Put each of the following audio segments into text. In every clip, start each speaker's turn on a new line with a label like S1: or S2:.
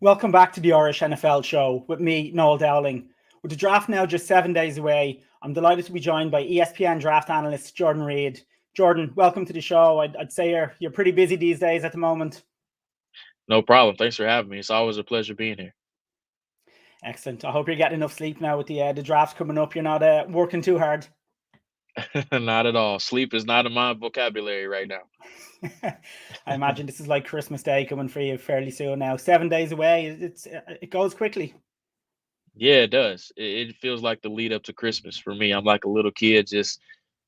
S1: Welcome back to the Irish NFL show with me, Noel Dowling. With the draft now just 7 days away, I'm delighted to be joined by ESPN draft analyst Jordan Reid. Jordan, welcome to the show. I'd say you're pretty busy these days at the moment.
S2: No problem. Thanks for having me. It's always a pleasure being here.
S1: Excellent. I hope you're getting enough sleep now with the draft coming up. You're not working too hard.
S2: Not at all. Sleep is not in my vocabulary right now.
S1: I imagine this is like Christmas Day coming for you fairly soon now. 7 days away. It goes quickly.
S2: Yeah, it does. It feels like the lead up to Christmas for me. I'm like a little kid just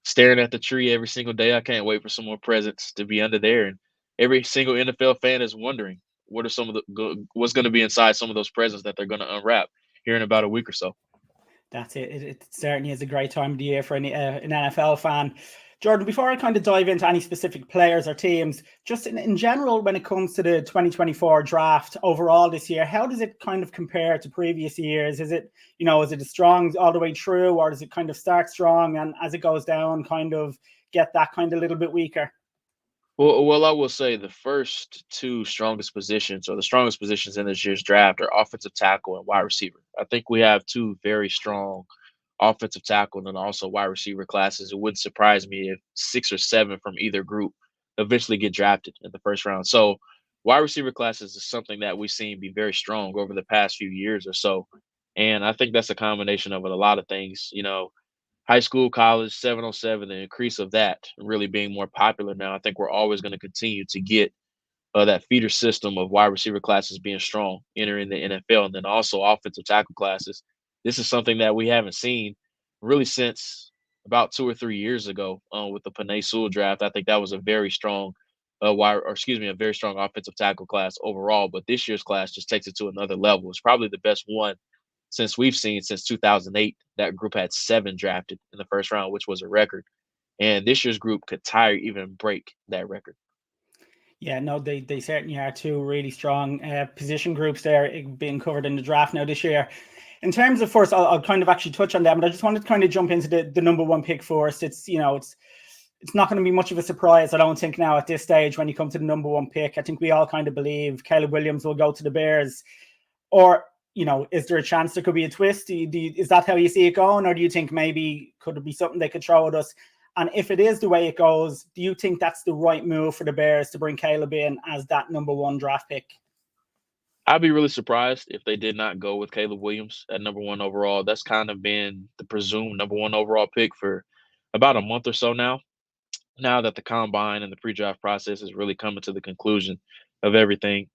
S2: staring at the tree every single day. I can't wait for some more presents to be under there. And every single NFL fan is wondering what are some of what's going to be inside some of those presents that they're going to unwrap here in about a week or so.
S1: That's it. It certainly is a great time of the year for an NFL fan. Jordan, before I kind of dive into any specific players or teams, just in general, when it comes to the 2024 draft overall this year, how does it kind of compare to previous years? Is it a strong all the way through, or does it kind of start strong and as it goes down, kind of get that kind of little bit weaker?
S2: Well, I will say the first two strongest positions, or the strongest positions in this year's draft, are offensive tackle and wide receiver. I think we have two very strong offensive tackle and also wide receiver classes. It wouldn't surprise me if six or seven from either group eventually get drafted in the first round. So, wide receiver classes is something that we've seen be very strong over the past few years or so. And I think that's a combination of a lot of things. High school, college, 707, the increase of that really being more popular now. I think we're always going to continue to get that feeder system of wide receiver classes being strong entering the NFL, and then also offensive tackle classes. This is something that we haven't seen really since about 2 or 3 years ago with the Panay Sewell draft. I think that was a very strong a very strong offensive tackle class overall. But this year's class just takes it to another level. It's probably the best one since we've seen since 2008. That group had seven drafted in the first round, which was a record. And this year's group could tie or even break that record.
S1: Yeah, no, they certainly are two really strong position groups there being covered in the draft now this year. In terms of first, I'll kind of actually touch on them, but I just wanted to kind of jump into the number one pick first. It's not going to be much of a surprise, I don't think, now at this stage when you come to the number one pick. I think we all kind of believe Caleb Williams will go to the Bears. Or, is there a chance there could be a twist? Is that how you see it going? Or do you think maybe could it be something they could throw at us? And if it is the way it goes, do you think that's the right move for the Bears to bring Caleb in as that number one draft pick?
S2: I'd be really surprised if they did not go with Caleb Williams at number one overall. That's kind of been the presumed number one overall pick for about a month or so now. Now that the combine and the pre-draft process is really coming to the conclusion of everything,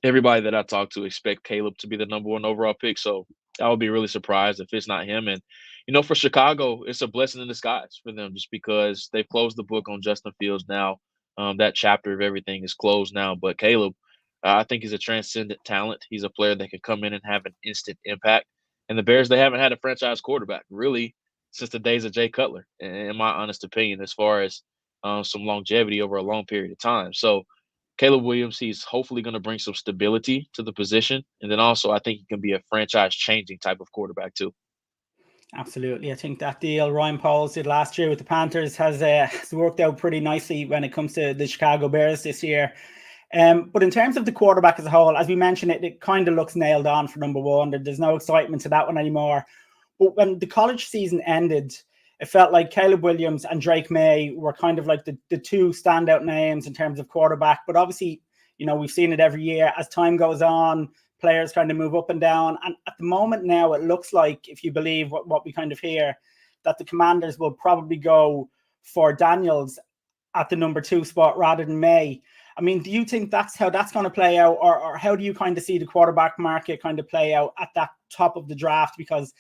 S2: everybody that I talk to expect Caleb to be the number one overall pick. So I would be really surprised if it's not him. And for Chicago, it's a blessing in disguise for them just because they've closed the book on Justin Fields now. That chapter of everything is closed now. But Caleb, I think he's a transcendent talent. He's a player that can come in and have an instant impact. And the Bears, they haven't had a franchise quarterback really since the days of Jay Cutler, in my honest opinion, as far as some longevity over a long period of time. So Caleb Williams, he's hopefully going to bring some stability to the position. And then also, I think he can be a franchise changing type of quarterback, too.
S1: Absolutely. I think that deal Ryan Pauls did last year with the Panthers has worked out pretty nicely when it comes to the Chicago Bears this year. But in terms of the quarterback as a whole, as we mentioned, it kind of looks nailed on for number one. There's no excitement to that one anymore. But when the college season ended, it felt like Caleb Williams and Drake May were kind of like the two standout names in terms of quarterback. But obviously, we've seen it every year. As time goes on, players kind of move up and down. And at the moment now, it looks like, if you believe what we kind of hear, that the Commanders will probably go for Daniels at the number two spot rather than May. I mean, do you think that's how that's going to play out? Or how do you kind of see the quarterback market kind of play out at that top of the draft? Because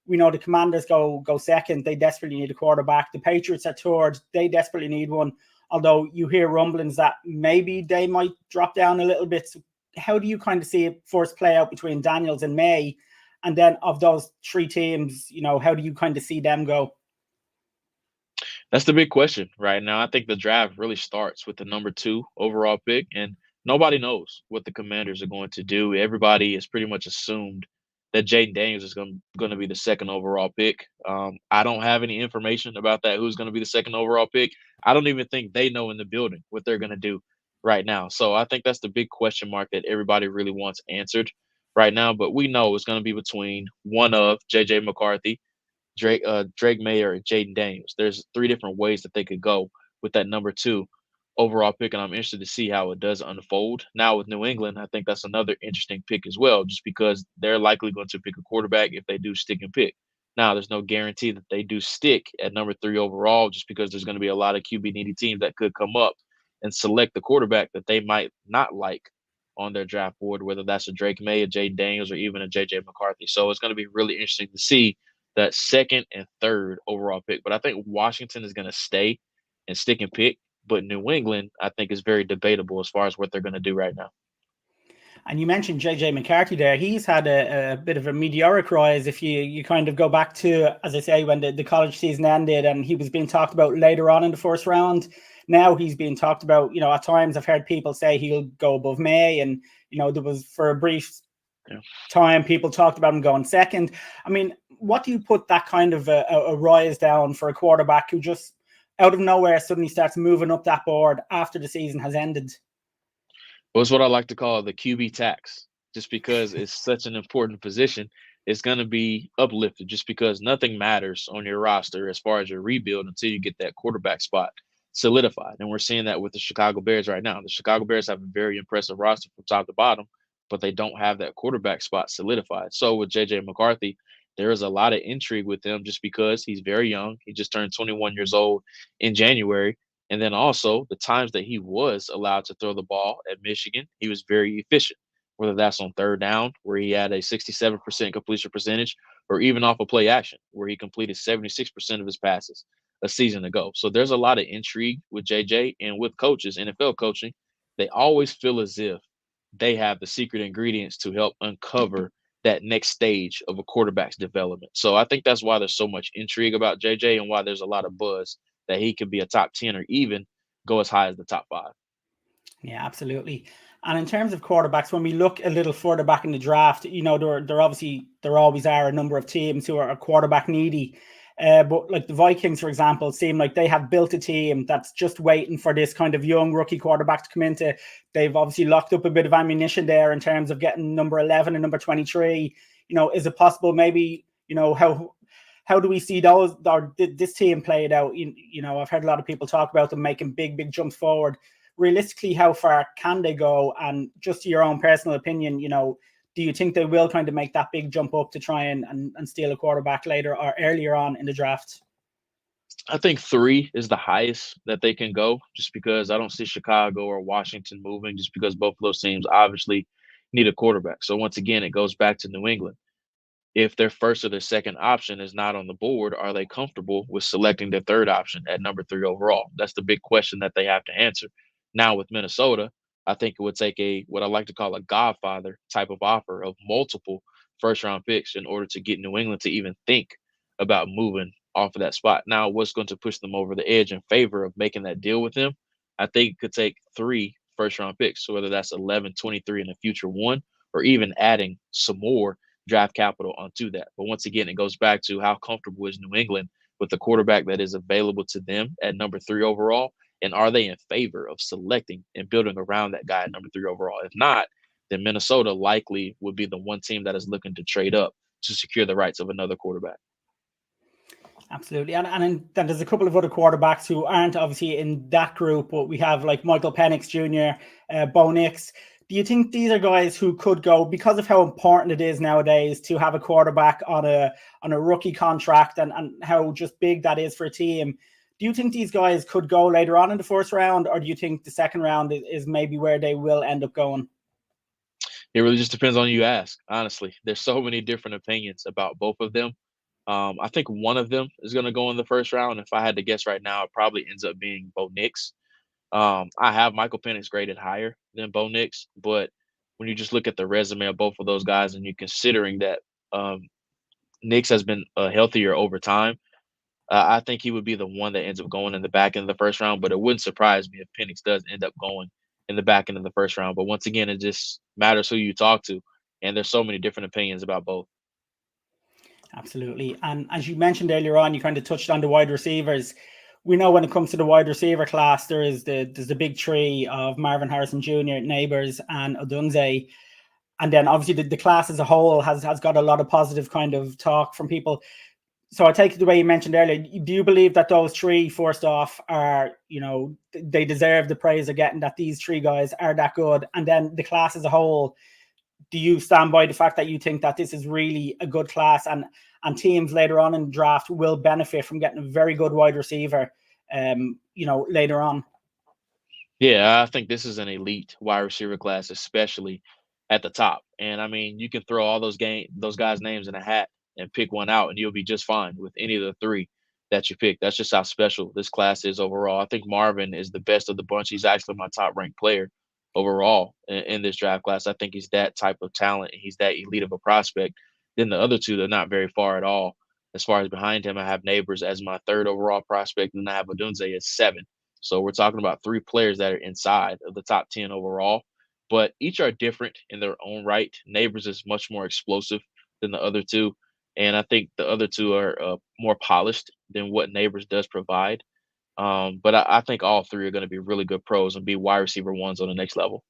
S1: we know the Commanders go second. They desperately need a quarterback. The Patriots are third. They desperately need one. Although you hear rumblings that maybe they might drop down a little bit. So how do you kind of see it first play out between Daniels and May? And then of those three teams, how do you kind of see them go?
S2: That's the big question right now. I think the draft really starts with the number two overall pick, and nobody knows what the Commanders are going to do. Everybody has pretty much assumed that Jaden Daniels is going to be the second overall pick. I don't have any information about that. Who's going to be the second overall pick? I don't even think they know in the building what they're going to do right now. So I think that's the big question mark that everybody really wants answered right now. But we know it's going to be between one of J.J. McCarthy, Drake Mayer, and Jaden Daniels. There's three different ways that they could go with that number two overall pick, and I'm interested to see how it does unfold. Now with New England, I think that's another interesting pick as well, just because they're likely going to pick a quarterback if they do stick and pick. Now, there's no guarantee that they do stick at number three overall, just because there's going to be a lot of QB needy teams that could come up and select the quarterback that they might not like on their draft board, whether that's a Drake May, a Jay Daniels, or even a JJ McCarthy. So it's going to be really interesting to see that second and third overall pick. But I think Washington is going to stay and stick and pick. But New England, I think, is very debatable as far as what they're going to do right now.
S1: And you mentioned JJ McCarthy there. He's had a bit of a meteoric rise. If you kind of go back to, as I say, when the college season ended and he was being talked about later on in the first round. Now he's being talked about, at times I've heard people say he'll go above May. And, there was for a brief time, people talked about him going second. I mean, what do you put that kind of a rise down for a quarterback who just out of nowhere suddenly starts moving up that board after the season has ended?
S2: Well, it's what I like to call the QB tax. Just because it's such an important position, it's going to be uplifted just because nothing matters on your roster as far as your rebuild until you get that quarterback spot solidified. And we're seeing that with the Chicago Bears right now. The Chicago Bears have a very impressive roster from top to bottom, but they don't have that quarterback spot solidified. So with JJ McCarthy, there is a lot of intrigue with him just because he's very young. He just turned 21 years old in January. And then also the times that he was allowed to throw the ball at Michigan, he was very efficient, whether that's on third down, where he had a 67% completion percentage, or even off of play action, where he completed 76% of his passes a season ago. So there's a lot of intrigue with JJ, and with coaches, NFL coaching, they always feel as if they have the secret ingredients to help uncover that next stage of a quarterback's development. So I think that's why there's so much intrigue about JJ and why there's a lot of buzz that he could be a top 10 or even go as high as the top 5.
S1: Yeah, absolutely. And in terms of quarterbacks, when we look a little further back in the draft, there always are a number of teams who are quarterback needy. But like the Vikings, for example, seem like they have built a team that's just waiting for this kind of young rookie quarterback to come into. They've obviously locked up a bit of ammunition there in terms of getting number 11 and number 23. Is it possible maybe, how do we see those or this team play it out? I've heard a lot of people talk about them making big jumps forward. Realistically, how far can they go? And just your own personal opinion, do you think they will kind of make that big jump up to try and steal a quarterback later or earlier on in the draft?
S2: I think 3 is the highest that they can go, just because I don't see Chicago or Washington moving, just because both of those teams obviously need a quarterback. So once again, it goes back to New England. If their first or their second option is not on the board, are they comfortable with selecting their third option at number 3 overall? That's the big question that they have to answer. Now with Minnesota, I think it would take a what I like to call a godfather type of offer of multiple first round picks in order to get New England to even think about moving off of that spot. Now, what's going to push them over the edge in favor of making that deal with them? I think it could take 3 first round picks. So whether that's 11, 23 in the future one, or even adding some more draft capital onto that. But once again, it goes back to how comfortable is New England with the quarterback that is available to them at number 3 overall, and are they in favor of selecting and building around that guy at number 3 overall? If not, then Minnesota likely would be the one team that is looking to trade up to secure the rights of another quarterback.
S1: Absolutely. And then there's a couple of other quarterbacks who aren't obviously in that group, but we have like Michael Penix Jr., Bo Nix. Do you think these are guys who could go, because of how important it is nowadays to have a quarterback on a rookie contract and how just big that is for a team? Do you think these guys could go later on in the first round, or do you think the second round is maybe where they will end up going?
S2: It really just depends on who you ask, honestly. There's so many different opinions about both of them. I think one of them is going to go in the first round. If I had to guess right now, it probably ends up being Bo Nix. I have Michael Penix graded higher than Bo Nix, but when you just look at the resume of both of those guys and you're considering that Nix has been healthier over time, I think he would be the one that ends up going in the back end of the first round. But it wouldn't surprise me if Penix does end up going in the back end of the first round. But once again, it just matters who you talk to, and there's so many different opinions about both.
S1: Absolutely. And as you mentioned earlier on, you kind of touched on the wide receivers. we know when it comes to the wide receiver class, there's the big three of Marvin Harrison Jr., Neighbors, and Odunze. And then obviously the class as a whole has got a lot of positive kind of talk from people. So I take it the way you mentioned earlier. Do you believe that those three, first off, are, they deserve the praise they're getting, that these three guys are that good? And then the class as a whole, do you stand by the fact that you think that this is really a good class, and teams later on in the draft will benefit from getting a very good wide receiver, later on?
S2: Yeah, I think this is an elite wide receiver class, especially at the top. And I mean, you can throw all those guys' names in a hat and pick one out, and you'll be just fine with any of the three that you pick. That's just how special this class is overall. I think Marvin is the best of the bunch. He's actually my top ranked player overall in this draft class. I think he's that type of talent, and he's that elite of a prospect. Then the other two, they're not very far at all. As far as behind him, I have Neighbors as my third overall prospect, and I have Odunze as 7. So we're talking about 3 players that are inside of the top 10 overall, but each are different in their own right. Neighbors is much more explosive than the other two, and I think the other two are more polished than what Neighbors does provide. But I think all 3 are going to be really good pros and be wide receiver ones on the next level.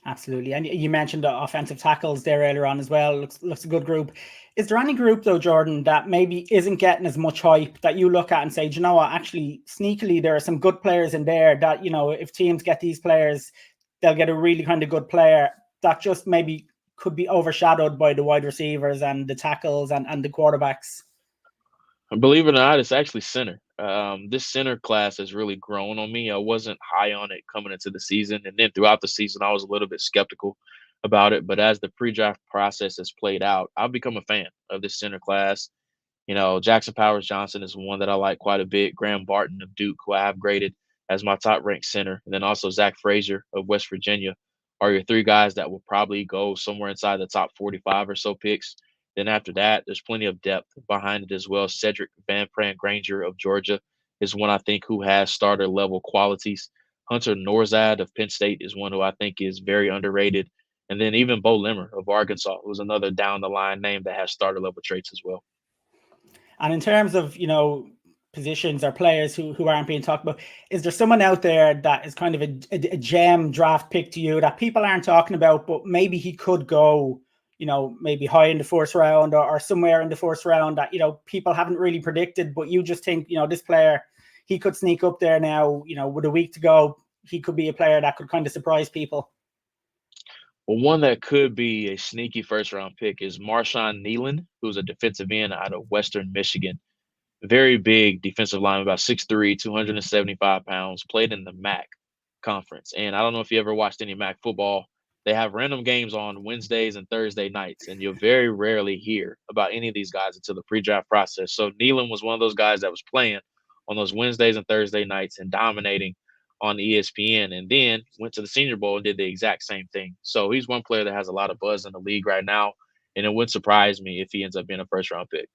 S1: Absolutely. And you mentioned the offensive tackles there earlier on as well. Looks a good group. Is there any group, though, Jordan, that maybe isn't getting as much hype that you look at and say, do you know what, actually, sneakily, there are some good players in there that, if teams get these players, they'll get a really kind of good player that just maybe could be overshadowed by the wide receivers and the tackles and the quarterbacks?
S2: Believe it or not, it's actually center. This center class has really grown on me. I wasn't high on it coming into the season, and then throughout the season, I was a little bit skeptical about it. But as the pre-draft process has played out, I've become a fan of this center class. Jackson Powers Johnson is one that I like quite a bit. Graham Barton of Duke, who I have graded as my top ranked center, and then also Zach Frazier of West Virginia are your 3 guys that will probably go somewhere inside the top 45 or so picks. Then after that, there's plenty of depth behind it as well. Cedric Van Pran Granger of Georgia is one I think who has starter level qualities. Hunter Norzad of Penn State is one who I think is very underrated. And then even Bo Limmer of Arkansas, who's another down the line name that has starter level traits as well.
S1: And in terms of, positions or players who aren't being talked about, is there someone out there that is kind of a gem draft pick to you that people aren't talking about, but maybe he could go, maybe high in the first round or somewhere in the first round that, people haven't really predicted, but you just think, this player, he could sneak up there now, with a week to go, he could be a player that could kind of surprise people?
S2: Well, one that could be a sneaky first round pick is Marshawn Nealon, who's a defensive end out of Western Michigan. Very big defensive lineman, about 6'3", 275 pounds, played in the MAC conference. And I don't know if you ever watched any MAC football. They have random games on Wednesdays and Thursday nights, and you'll very rarely hear about any of these guys until the pre-draft process. So Nealon was one of those guys that was playing on those Wednesdays and Thursday nights and dominating on ESPN, and then went to the Senior Bowl and did the exact same thing. So he's one player that has a lot of buzz in the league right now, and it wouldn't surprise me if he ends up being a first-round pick.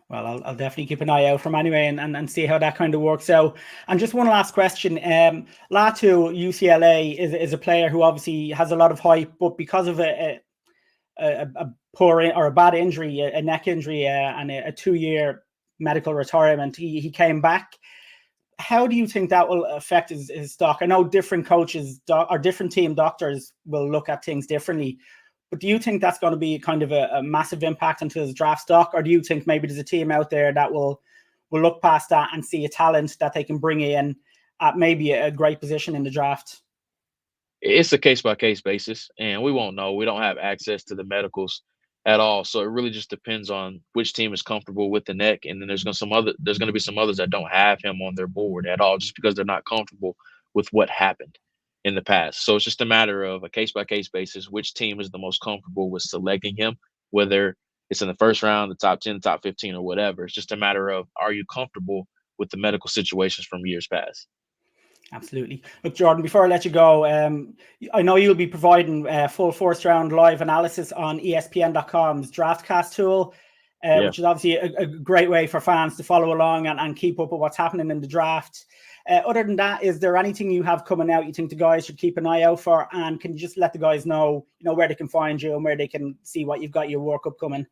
S1: Well, I'll definitely keep an eye out for him anyway and see how that kind of works out. And just one last question. Latu, UCLA, is a player who obviously has a lot of hype, but because of a poor or a bad injury, a neck injury, and a 2-year medical retirement, he came back. How do you think that will affect his stock? I know different coaches or different team doctors will look at things differently, but do you think that's going to be kind of a massive impact onto his draft stock? Or do you think maybe there's a team out there that will look past that and see a talent that they can bring in at maybe a great position in the draft?
S2: It's a case-by-case basis, and we won't know. We don't have access to the medicals at all. So it really just depends on which team is comfortable with the neck. And then there's going to be some others that don't have him on their board at all just because they're not comfortable with what happened in the past. So it's just a matter of a case-by-case basis, which team is the most comfortable with selecting him, whether it's in the first round, the top 10, top 15, or whatever. It's just a matter of, are you comfortable with the medical situations from years past?
S1: Absolutely. Look, Jordan, before I let you go, I know you'll be providing full first round live analysis on ESPN.com's DraftCast tool, which is obviously a great way for fans to follow along and keep up with what's happening in the draft. Other than that, is there anything you have coming out you think the guys should keep an eye out for? And can you just let the guys know, where they can find you and where they can see what you've got your work upcoming?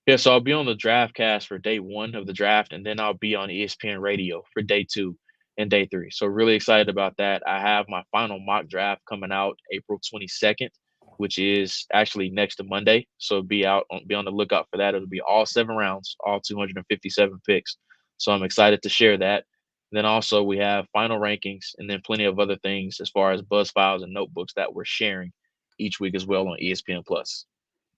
S2: Yeah, so I'll be on the draft cast for day 1 of the draft, and then I'll be on ESPN Radio for day 2 and day 3. So really excited about that. I have my final mock draft coming out April 22nd, which is actually next to Monday. So be on the lookout for that. It'll be all 7 rounds, all 257 picks. So I'm excited to share that. Then also we have final rankings and then plenty of other things as far as buzz files and notebooks that we're sharing each week as well on ESPN Plus.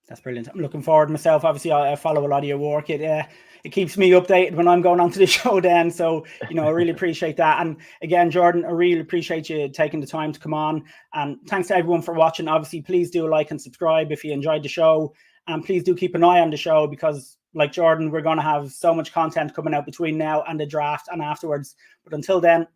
S1: That's brilliant. I'm looking forward myself. Obviously, I follow a lot of your work. It keeps me updated when I'm going onto the show then. So, I really appreciate that. And again, Jordan, I really appreciate you taking the time to come on. And thanks to everyone for watching. Obviously, please do like and subscribe if you enjoyed the show. And please do keep an eye on the show because, like Jordan, we're going to have so much content coming out between now and the draft and afterwards. But until then,